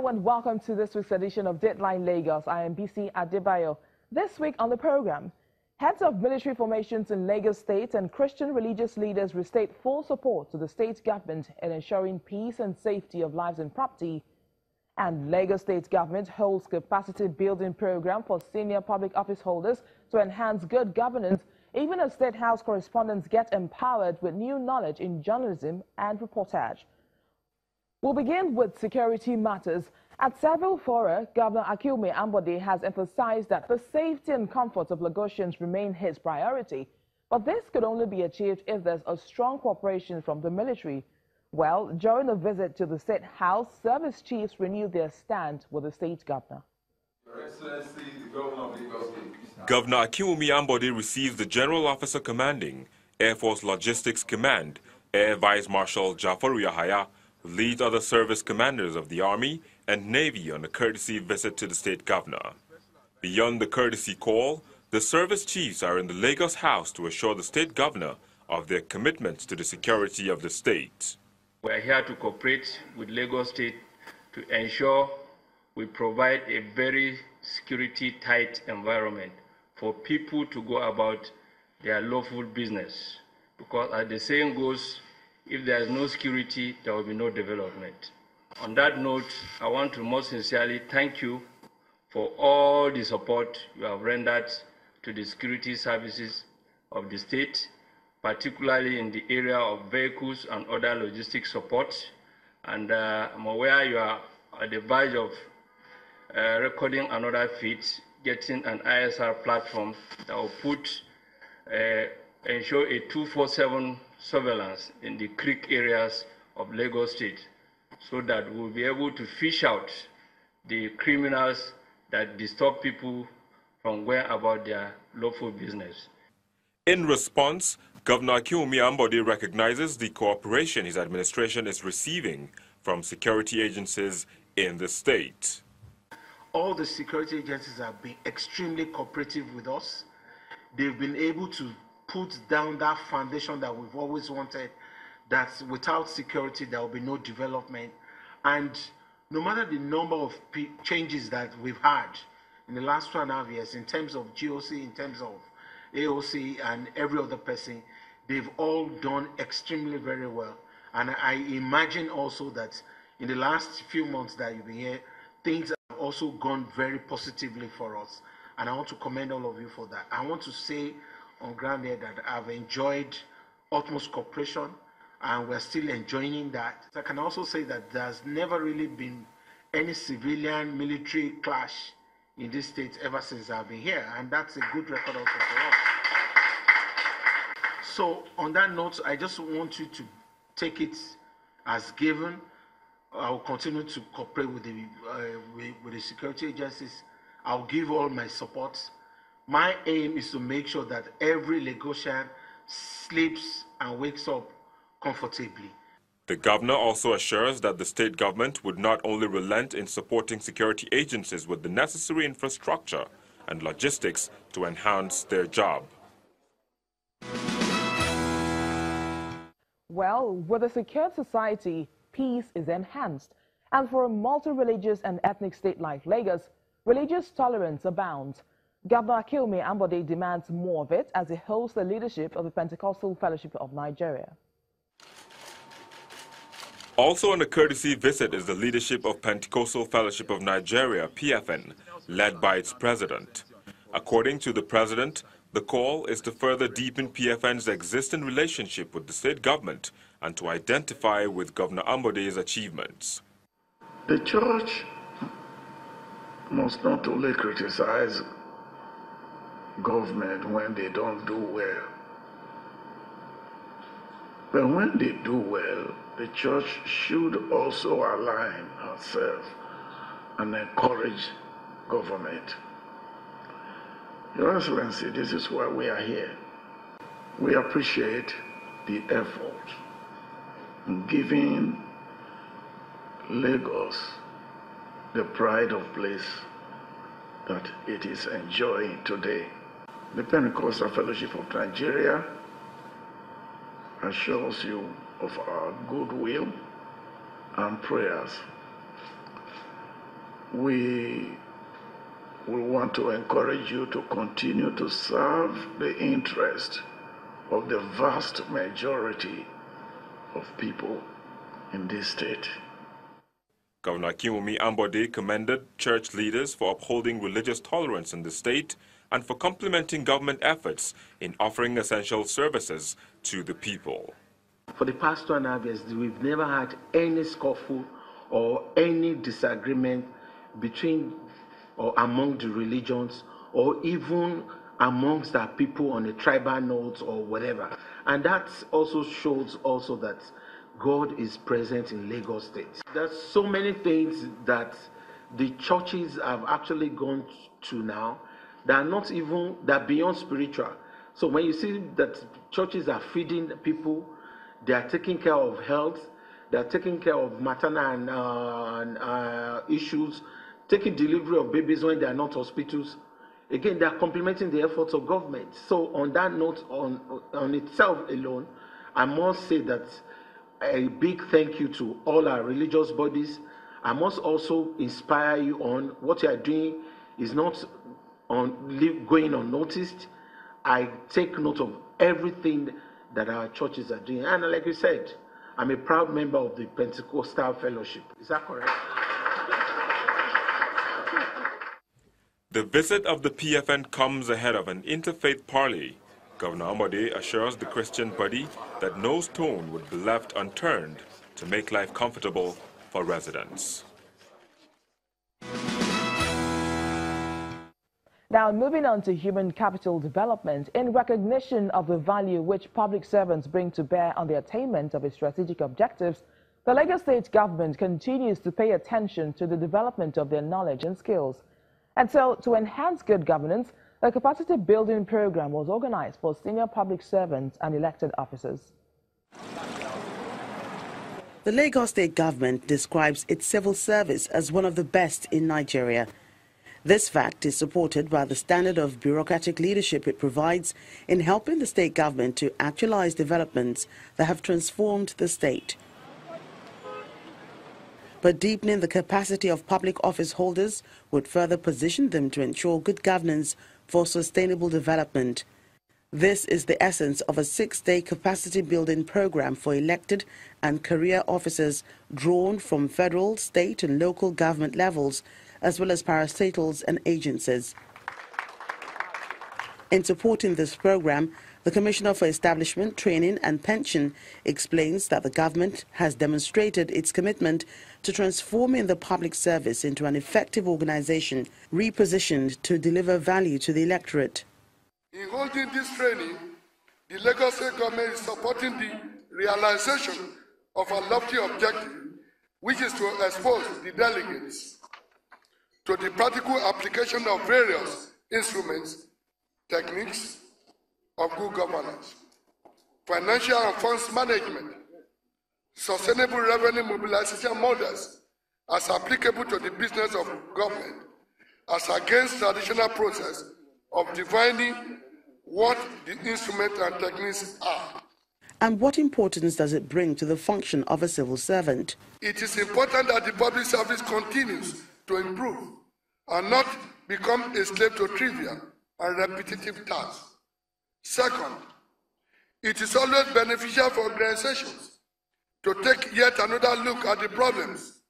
Hello and welcome to this week's edition of Dateline Lagos. I am BC Adebayo. This week on the program, heads of military formations in Lagos State and Christian religious leaders restate full support to the state government in ensuring peace and safety of lives and property. And Lagos State government holds capacity building program for senior public office holders to enhance good governance, even as State House correspondents get empowered with new knowledge in journalism and reportage. We'll begin with security matters. At several fora, Governor Akinwumi Ambode has emphasized that the safety and comfort of Lagosians remain his priority. But this could only be achieved if there's a strong cooperation from the military. Well, during a visit to the State House, service chiefs renewed their stand with the state governor. Your Excellency, the Governor of Lagos State. Governor Akinwumi Ambode received the General Officer Commanding Air Force Logistics Command, Air Vice Marshal Jafaru Yahaya, who leads other service commanders of the Army and Navy on a courtesy visit to the state governor. Beyond the courtesy call, the service chiefs are in the Lagos House to assure the state governor of their commitments to the security of the state. We are here to cooperate with Lagos State to ensure we provide a very security-tight environment for people to go about their lawful business. Because as the saying goes, if there is no security, there will be no development. On that note, I want to most sincerely thank you for all the support you have rendered to the security services of the state, particularly in the area of vehicles and other logistics support. And I'm aware you are at the verge of recording another feat, getting an ISR platform that will ensure a 24/7 surveillance in the creek areas of Lagos State, so that we'll be able to fish out the criminals that disturb people from going about their lawful business. In response, Governor Akinwumi Ambode recognizes the cooperation his administration is receiving from security agencies in the state. All the security agencies have been extremely cooperative with us. They've been able to put down that foundation that we've always wanted, that without security there will be no development. And no matter the number of changes that we've had in the last 2.5 years in terms of GOC, in terms of AOC and every other person, they've all done extremely very well. And I imagine also that in the last few months that you've been here, things have also gone very positively for us. And I want to commend all of you for that. I want to say on ground here that I've enjoyed utmost cooperation, and we're still enjoying that. I can also say that there's never really been any civilian military clash in this state ever since I've been here, and that's a good record also for us. So on that note, I just want you to take it as given. I will continue to cooperate with the security agencies. I'll give all my support. My aim is to make sure that every Lagosian sleeps and wakes up comfortably. The governor also assures that the state government would not only relent in supporting security agencies with the necessary infrastructure and logistics to enhance their job. Well, with a secured society, peace is enhanced. And for a multi-religious and ethnic state like Lagos, religious tolerance abounds. Governor Akinwumi Ambode demands more of it as he holds the leadership of the Pentecostal Fellowship of Nigeria. Also on a courtesy visit is the leadership of Pentecostal Fellowship of Nigeria, PFN, led by its president. According to the president, the call is to further deepen PFN's existing relationship with the state government and to identify with Governor Ambode's achievements. The church must not only criticize government when they don't do well, but when they do well, the church should also align herself and encourage government. Your Excellency, this is why we are here. We appreciate the effort in giving Lagos the pride of place that it is enjoying today. The Pentecostal Fellowship of Nigeria assures you of our goodwill and prayers. we want to encourage you to continue to serve the interest of the vast majority of people in this state. Governor Akinwumi Ambode commended church leaders for upholding religious tolerance in the state and for complementing government efforts in offering essential services to the people. For the past 2.5 years, we've never had any scuffle or any disagreement between or among the religions or even amongst our people on a tribal note or whatever. And that also shows also that God is present in Lagos State. There's so many things that the churches have actually gone to now that are not even, that are beyond spiritual. So when you see that churches are feeding people, they are taking care of health, they are taking care of maternal issues, taking delivery of babies when they are not hospitals. Again, they are complementing the efforts of government. So on that note, on itself alone, I must say that a big thank you to all our religious bodies. I must also inspire you on what you are doing is not going unnoticed. I take note of everything that our churches are doing. And like you said, I'm a proud member of the Pentecostal Fellowship. Is that correct? The visit of the PFN comes ahead of an interfaith parley. Governor Ambode assures the Christian body that no stone would be left unturned to make life comfortable for residents. Now, moving on to human capital development, in recognition of the value which public servants bring to bear on the attainment of its strategic objectives, the Lagos State government continues to pay attention to the development of their knowledge and skills. And so, to enhance good governance, a capacity building program was organized for senior public servants and elected officers. The Lagos State government describes its civil service as one of the best in Nigeria. This fact is supported by the standard of bureaucratic leadership it provides in helping the state government to actualize developments that have transformed the state. But deepening the capacity of public office holders would further position them to ensure good governance for sustainable development. This is the essence of a 6-day capacity building program for elected and career officers drawn from federal, state and local government levels, as well as parastatals and agencies. In supporting this program, the Commissioner for Establishment, Training and Pension explains that the government has demonstrated its commitment to transforming the public service into an effective organization repositioned to deliver value to the electorate. In holding this training, the Lagos State government is supporting the realization of a lofty objective, which is to expose the delegates to the practical application of various instruments, techniques of good governance, financial and funds management, sustainable revenue mobilization models as applicable to the business of government, as against traditional process of defining what the instruments and techniques are. And what importance does it bring to the function of a civil servant? It is important that the public service continues to improve and not become a slave to trivial and repetitive tasks. Second, it is always beneficial for organizations to take yet another look at the problems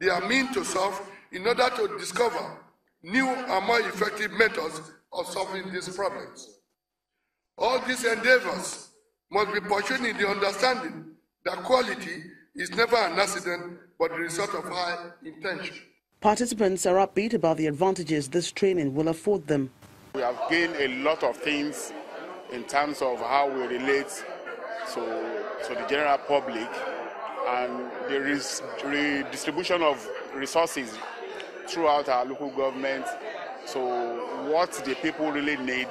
they are meant to solve in order to discover new and more effective methods of solving these problems. All these endeavors must be pursued in the understanding that quality is never an accident but the result of high intention. Participants are upbeat about the advantages this training will afford them. We have gained a lot of things in terms of how we relate to the general public and the redistribution of resources throughout our local government. So what the people really need,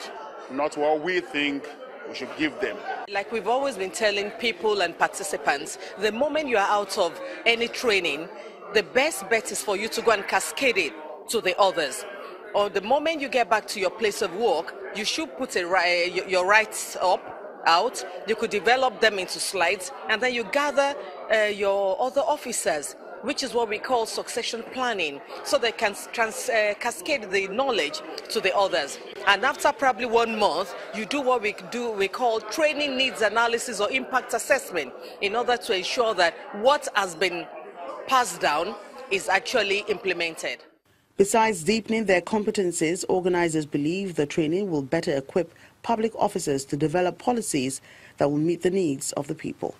not what we think we should give them. Like we've always been telling people and participants, the moment you are out of any training, the best bet is for you to go and cascade it to the others. Or the moment you get back to your place of work, you should put your rights out. You could develop them into slides, and then you gather your other officers which is what we call succession planning, so they can cascade the knowledge to the others. And after probably 1 month, you do what we call training needs analysis or impact assessment, in order to ensure that what has been passed down is actually implemented. Besides deepening their competencies, organizers believe the training will better equip public officers to develop policies that will meet the needs of the people.